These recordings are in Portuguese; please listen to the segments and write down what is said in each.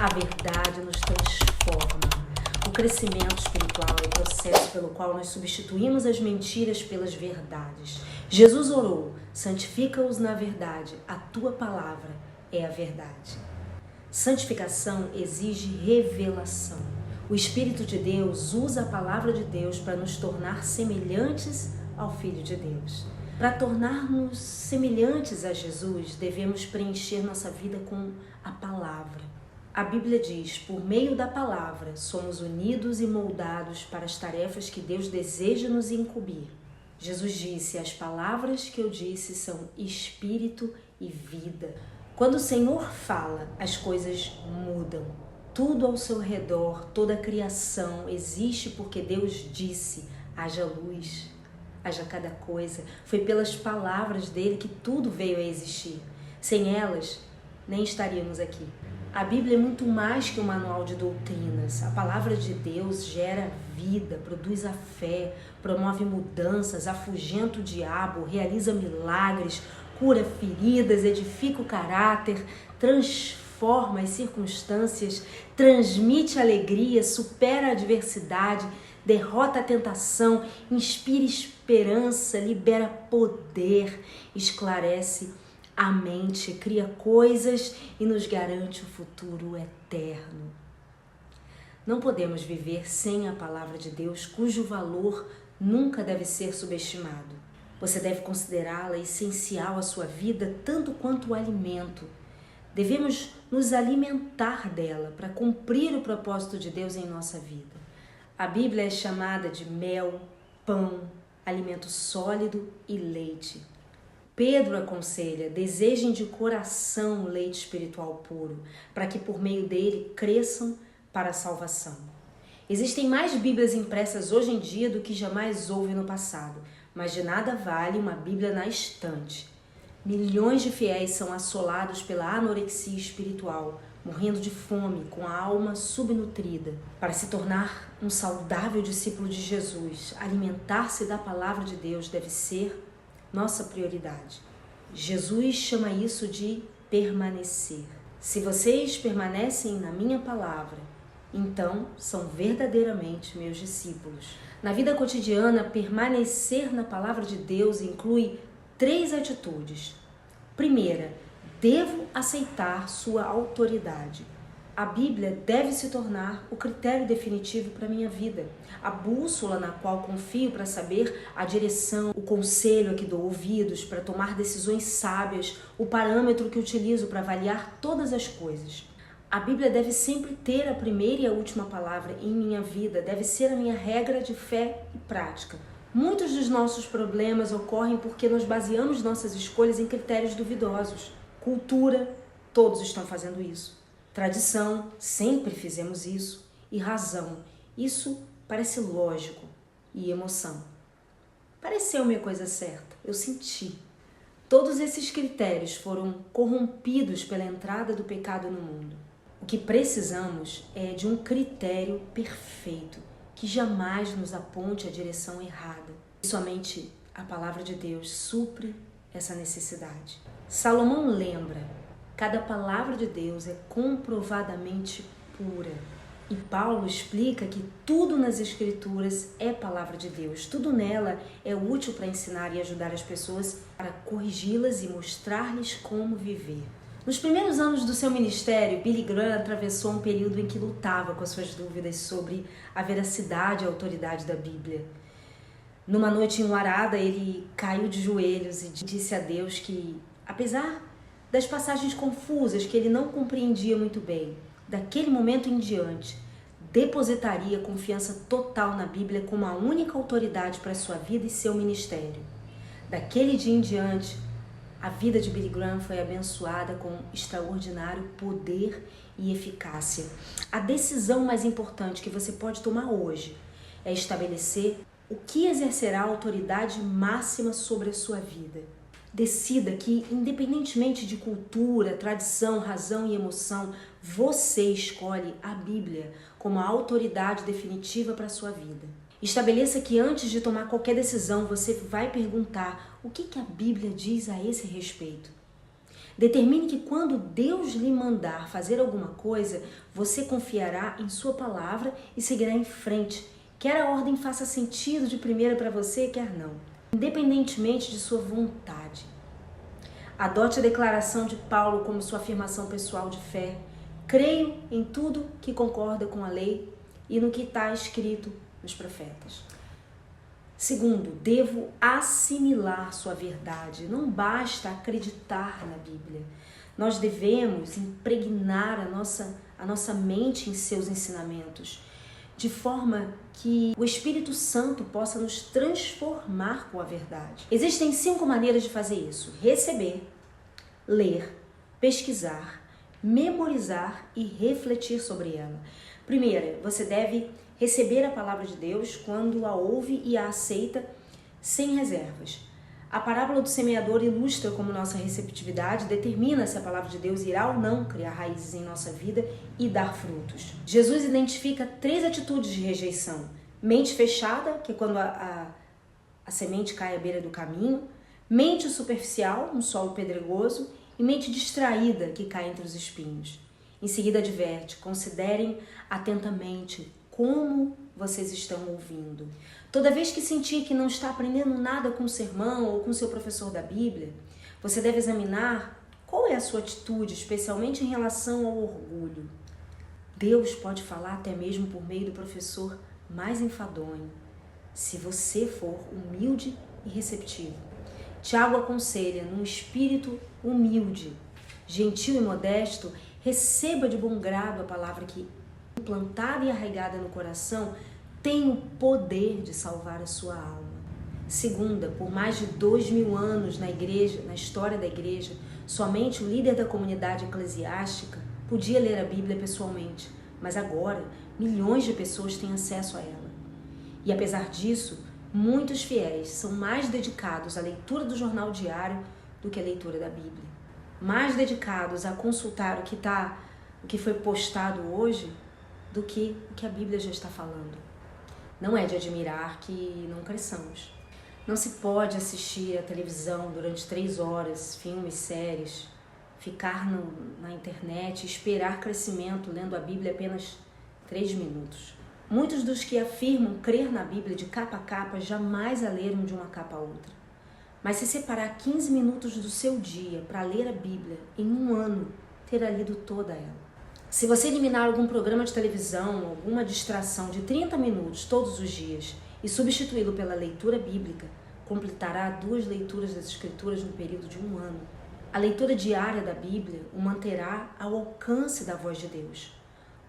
A verdade nos transforma. O crescimento espiritual é o processo pelo qual nós substituímos as mentiras pelas verdades. Jesus orou: santifica-os na verdade, a tua palavra é a verdade. Santificação exige revelação. O Espírito de Deus usa a palavra de Deus para nos tornar semelhantes ao Filho de Deus. Para tornar-nos semelhantes a Jesus, devemos preencher nossa vida com a palavra. A Bíblia diz: por meio da palavra, somos unidos e moldados para as tarefas que Deus deseja nos incumbir. Jesus disse: as palavras que eu disse são espírito e vida. Quando o Senhor fala, as coisas mudam. Tudo ao seu redor, toda a criação existe porque Deus disse: haja luz, haja cada coisa. Foi pelas palavras dele que tudo veio a existir. Sem elas, nem estaríamos aqui. A Bíblia é muito mais que um manual de doutrinas. A palavra de Deus gera vida, produz a fé, promove mudanças, afugenta o diabo, realiza milagres, cura feridas, edifica o caráter, transforma as circunstâncias, transmite alegria, supera a adversidade, derrota a tentação, inspira esperança, libera poder, esclarece a mente, cria coisas e nos garante o futuro eterno. Não podemos viver sem a palavra de Deus, cujo valor nunca deve ser subestimado. Você deve considerá-la essencial à sua vida, tanto quanto o alimento. Devemos nos alimentar dela para cumprir o propósito de Deus em nossa vida. A Bíblia é chamada de mel, pão, alimento sólido e leite. Pedro aconselha: desejem de coração o leite espiritual puro, para que por meio dele cresçam para a salvação. Existem mais Bíblias impressas hoje em dia do que jamais houve no passado, mas de nada vale uma Bíblia na estante. Milhões de fiéis são assolados pela anorexia espiritual, morrendo de fome, com a alma subnutrida. Para se tornar um saudável discípulo de Jesus, alimentar-se da palavra de Deus deve ser nossa prioridade. Jesus chama isso de permanecer. Se vocês permanecem na minha palavra, então são verdadeiramente meus discípulos. Na vida cotidiana, permanecer na palavra de Deus inclui 3 atitudes. Primeira, devo aceitar sua autoridade. A Bíblia deve se tornar o critério definitivo para a minha vida, a bússola na qual confio para saber a direção, o conselho a que dou ouvidos para tomar decisões sábias, o parâmetro que utilizo para avaliar todas as coisas. A Bíblia deve sempre ter a primeira e a última palavra em minha vida, deve ser a minha regra de fé e prática. Muitos dos nossos problemas ocorrem porque nós baseamos nossas escolhas em critérios duvidosos. Cultura, todos estão fazendo isso. Tradição, sempre fizemos isso. E razão, isso parece lógico. E emoção, pareceu-me a coisa certa, eu senti. Todos esses critérios foram corrompidos pela entrada do pecado no mundo. O que precisamos é de um critério perfeito, que jamais nos aponte a direção errada. E somente a palavra de Deus supre essa necessidade. Salomão lembra: cada palavra de Deus é comprovadamente pura. E Paulo explica que tudo nas Escrituras é palavra de Deus. Tudo nela é útil para ensinar e ajudar as pessoas, para corrigi-las e mostrar-lhes como viver. Nos primeiros anos do seu ministério, Billy Graham atravessou um período em que lutava com as suas dúvidas sobre a veracidade e a autoridade da Bíblia. Numa noite enluarada, ele caiu de joelhos e disse a Deus que, apesar das passagens confusas que ele não compreendia muito bem, daquele momento em diante, depositaria confiança total na Bíblia como a única autoridade para sua vida e seu ministério. Daquele dia em diante, a vida de Billy Graham foi abençoada com extraordinário poder e eficácia. A decisão mais importante que você pode tomar hoje é estabelecer o que exercerá a autoridade máxima sobre a sua vida. Decida que, independentemente de cultura, tradição, razão e emoção, você escolhe a Bíblia como a autoridade definitiva para a sua vida. Estabeleça que antes de tomar qualquer decisão, você vai perguntar: o que a Bíblia diz a esse respeito? Determine que quando Deus lhe mandar fazer alguma coisa, você confiará em sua palavra e seguirá em frente, quer a ordem faça sentido de primeira para você, quer não, independentemente de sua vontade. Adote a declaração de Paulo como sua afirmação pessoal de fé. Creio em tudo que concorda com a lei e no que está escrito nos profetas. Segundo, devo assimilar sua verdade. Não basta acreditar na Bíblia. Nós devemos impregnar a nossa mente em seus ensinamentos, de forma que o Espírito Santo possa nos transformar com a verdade. Existem 5 maneiras de fazer isso: receber, ler, pesquisar, memorizar e refletir sobre ela. Primeira, você deve receber a palavra de Deus quando a ouve e a aceita sem reservas. A parábola do semeador ilustra como nossa receptividade determina se a palavra de Deus irá ou não criar raízes em nossa vida e dar frutos. Jesus identifica 3 atitudes de rejeição: mente fechada, que é quando a semente cai à beira do caminho; mente superficial, um solo pedregoso; e mente distraída, que cai entre os espinhos. Em seguida adverte: considerem atentamente como vocês estão ouvindo. Toda vez que sentir que não está aprendendo nada com o sermão ou com o seu professor da Bíblia, você deve examinar qual é a sua atitude, especialmente em relação ao orgulho. Deus pode falar até mesmo por meio do professor mais enfadonho, se você for humilde e receptivo. Tiago aconselha, num espírito humilde, gentil e modesto, receba de bom grado a palavra que, implantada e arraigada no coração, tem o poder de salvar a sua alma. Segunda, por mais de 2000 anos na história da igreja, somente o líder da comunidade eclesiástica podia ler a Bíblia pessoalmente, mas agora milhões de pessoas têm acesso a ela. E apesar disso, muitos fiéis são mais dedicados à leitura do jornal diário do que à leitura da Bíblia. Mais dedicados a consultar o que foi postado hoje do que o que a Bíblia já está falando. Não é de admirar que não cresçamos. Não se pode assistir a televisão durante 3 horas, filmes, séries, ficar na internet e esperar crescimento lendo a Bíblia apenas 3 minutos. Muitos dos que afirmam crer na Bíblia de capa a capa jamais a leram de uma capa a outra. Mas se separar 15 minutos do seu dia para ler a Bíblia, em 1 ano, terá lido toda ela. Se você eliminar algum programa de televisão, alguma distração de 30 minutos todos os dias e substituí-lo pela leitura bíblica, completará 2 leituras das Escrituras no período de 1 ano. A leitura diária da Bíblia o manterá ao alcance da voz de Deus.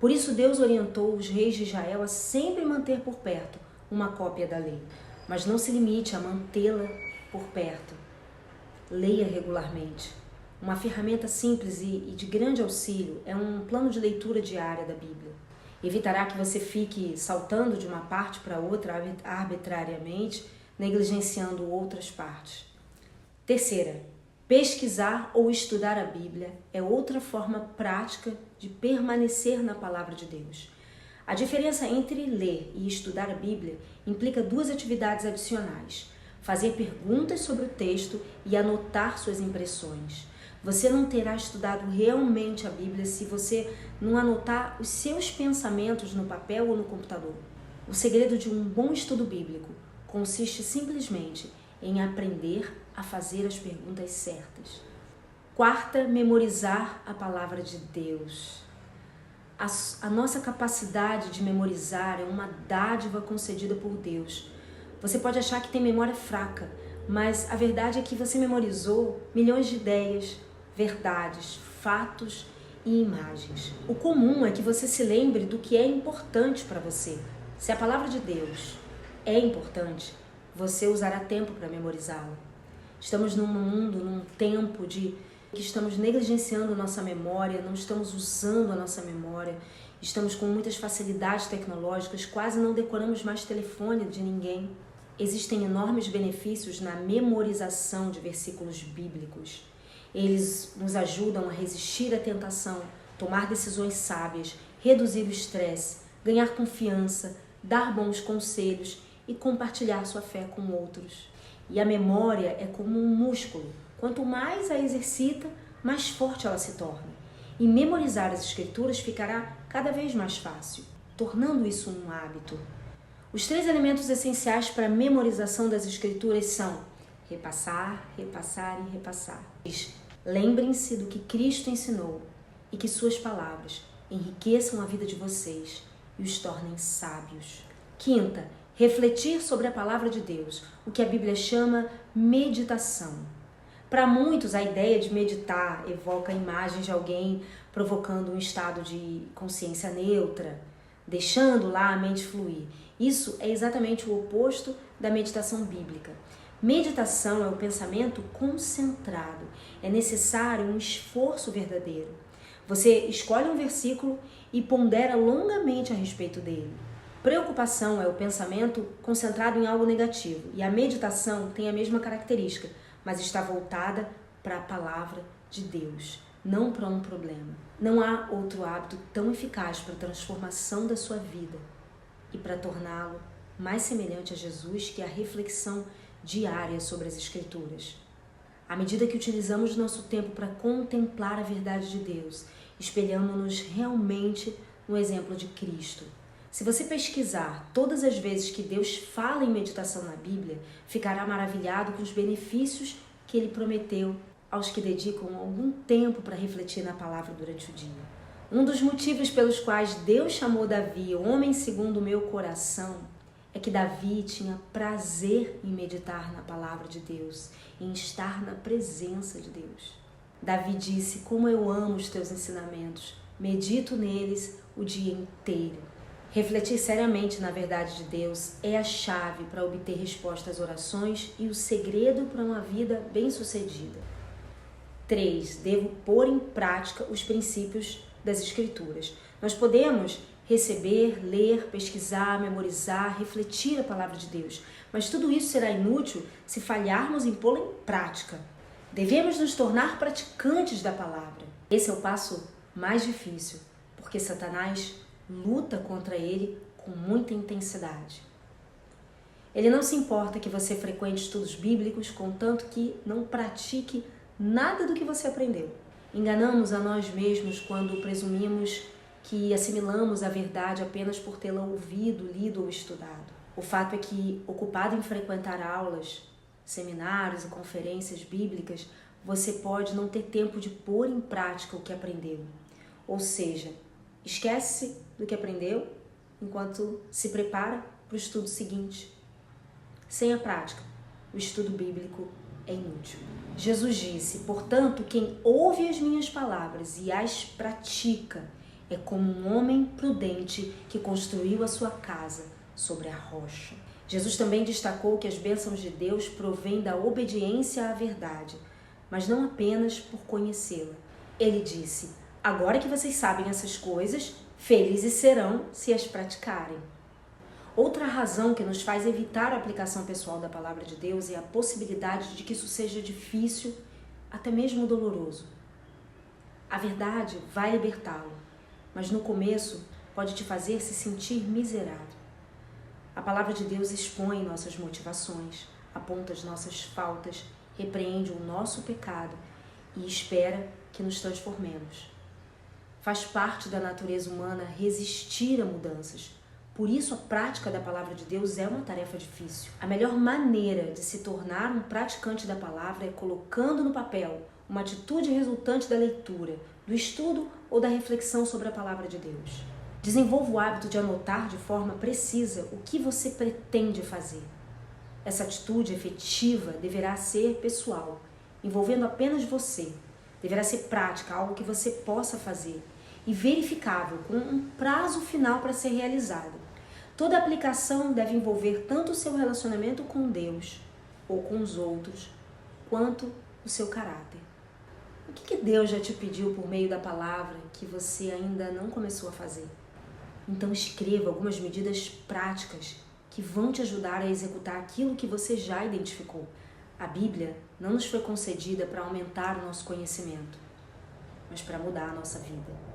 Por isso Deus orientou os reis de Israel a sempre manter por perto uma cópia da lei, mas não se limite a mantê-la por perto. Leia regularmente. Uma ferramenta simples e de grande auxílio é um plano de leitura diária da Bíblia. Evitará que você fique saltando de uma parte para outra arbitrariamente, negligenciando outras partes. Terceira, pesquisar ou estudar a Bíblia é outra forma prática de permanecer na palavra de Deus. A diferença entre ler e estudar a Bíblia implica 2 atividades adicionais: fazer perguntas sobre o texto e anotar suas impressões. Você não terá estudado realmente a Bíblia se você não anotar os seus pensamentos no papel ou no computador. O segredo de um bom estudo bíblico consiste simplesmente em aprender a fazer as perguntas certas. Quarta, memorizar a palavra de Deus. A nossa capacidade de memorizar é uma dádiva concedida por Deus. Você pode achar que tem memória fraca, mas a verdade é que você memorizou milhões de ideias, verdades, fatos e imagens. O comum é que você se lembre do que é importante para você. Se a palavra de Deus é importante, você usará tempo para memorizá-la. Estamos num mundo, num tempo que estamos negligenciando nossa memória, não estamos usando a nossa memória, estamos com muitas facilidades tecnológicas, quase não decoramos mais telefone de ninguém. Existem enormes benefícios na memorização de versículos bíblicos. Eles nos ajudam a resistir à tentação, tomar decisões sábias, reduzir o estresse, ganhar confiança, dar bons conselhos e compartilhar sua fé com outros. E a memória é como um músculo. Quanto mais a exercita, mais forte ela se torna. E memorizar as escrituras ficará cada vez mais fácil, tornando isso um hábito. Os 3 elementos essenciais para a memorização das escrituras são repassar, repassar e repassar. Lembrem-se do que Cristo ensinou e que suas palavras enriqueçam a vida de vocês e os tornem sábios. 5ª, refletir sobre a palavra de Deus, o que a Bíblia chama meditação. Para muitos, a ideia de meditar evoca a imagem de alguém provocando um estado de consciência neutra, deixando lá a mente fluir. Isso é exatamente o oposto da meditação bíblica. Meditação é o pensamento concentrado. É necessário um esforço verdadeiro. Você escolhe um versículo e pondera longamente a respeito dele. Preocupação é o pensamento concentrado em algo negativo. E a meditação tem a mesma característica, mas está voltada para a palavra de Deus, não para um problema. Não há outro hábito tão eficaz para a transformação da sua vida e para torná-lo mais semelhante a Jesus que a reflexão diária sobre as Escrituras. À medida que utilizamos nosso tempo para contemplar a verdade de Deus, espelhamos-nos realmente no exemplo de Cristo. Se você pesquisar todas as vezes que Deus fala em meditação na Bíblia, ficará maravilhado com os benefícios que Ele prometeu aos que dedicam algum tempo para refletir na palavra durante o dia. Um dos motivos pelos quais Deus chamou Davi, homem segundo o meu coração, é que Davi tinha prazer em meditar na palavra de Deus, em estar na presença de Deus. Davi disse: como eu amo os teus ensinamentos, medito neles o dia inteiro. Refletir seriamente na verdade de Deus é a chave para obter resposta às orações e o segredo para uma vida bem-sucedida. 3. Devo pôr em prática os princípios das Escrituras. Nós podemos receber, ler, pesquisar, memorizar, refletir a palavra de Deus, mas tudo isso será inútil se falharmos em pô-la em prática. Devemos nos tornar praticantes da palavra. Esse é o passo mais difícil, porque Satanás luta contra ele com muita intensidade. Ele não se importa que você frequente estudos bíblicos, contanto que não pratique nada do que você aprendeu. Enganamos a nós mesmos quando presumimos que assimilamos a verdade apenas por tê-la ouvido, lido ou estudado. O fato é que, ocupado em frequentar aulas, seminários e conferências bíblicas, você pode não ter tempo de pôr em prática o que aprendeu. Ou seja, esquece do que aprendeu enquanto se prepara para o estudo seguinte. Sem a prática, o estudo bíblico é inútil. Jesus disse: portanto, quem ouve as minhas palavras e as pratica é como um homem prudente que construiu a sua casa sobre a rocha. Jesus também destacou que as bênçãos de Deus provêm da obediência à verdade, mas não apenas por conhecê-la. Ele disse: agora que vocês sabem essas coisas, felizes serão se as praticarem. Outra razão que nos faz evitar a aplicação pessoal da palavra de Deus é a possibilidade de que isso seja difícil, até mesmo doloroso. A verdade vai libertá-lo, mas no começo pode te fazer se sentir miserável. A palavra de Deus expõe nossas motivações, aponta as nossas faltas, repreende o nosso pecado e espera que nos transformemos. Faz parte da natureza humana resistir a mudanças. Por isso, a prática da palavra de Deus é uma tarefa difícil. A melhor maneira de se tornar um praticante da palavra é colocando no papel uma atitude resultante da leitura, do estudo ou da reflexão sobre a palavra de Deus. Desenvolva o hábito de anotar de forma precisa o que você pretende fazer. Essa atitude efetiva deverá ser pessoal, envolvendo apenas você. Deverá ser prática, algo que você possa fazer, e verificável, com um prazo final para ser realizado. Toda aplicação deve envolver tanto o seu relacionamento com Deus ou com os outros, quanto o seu caráter. O que Deus já te pediu por meio da palavra que você ainda não começou a fazer? Então escreva algumas medidas práticas que vão te ajudar a executar aquilo que você já identificou. A Bíblia não nos foi concedida para aumentar o nosso conhecimento, mas para mudar a nossa vida.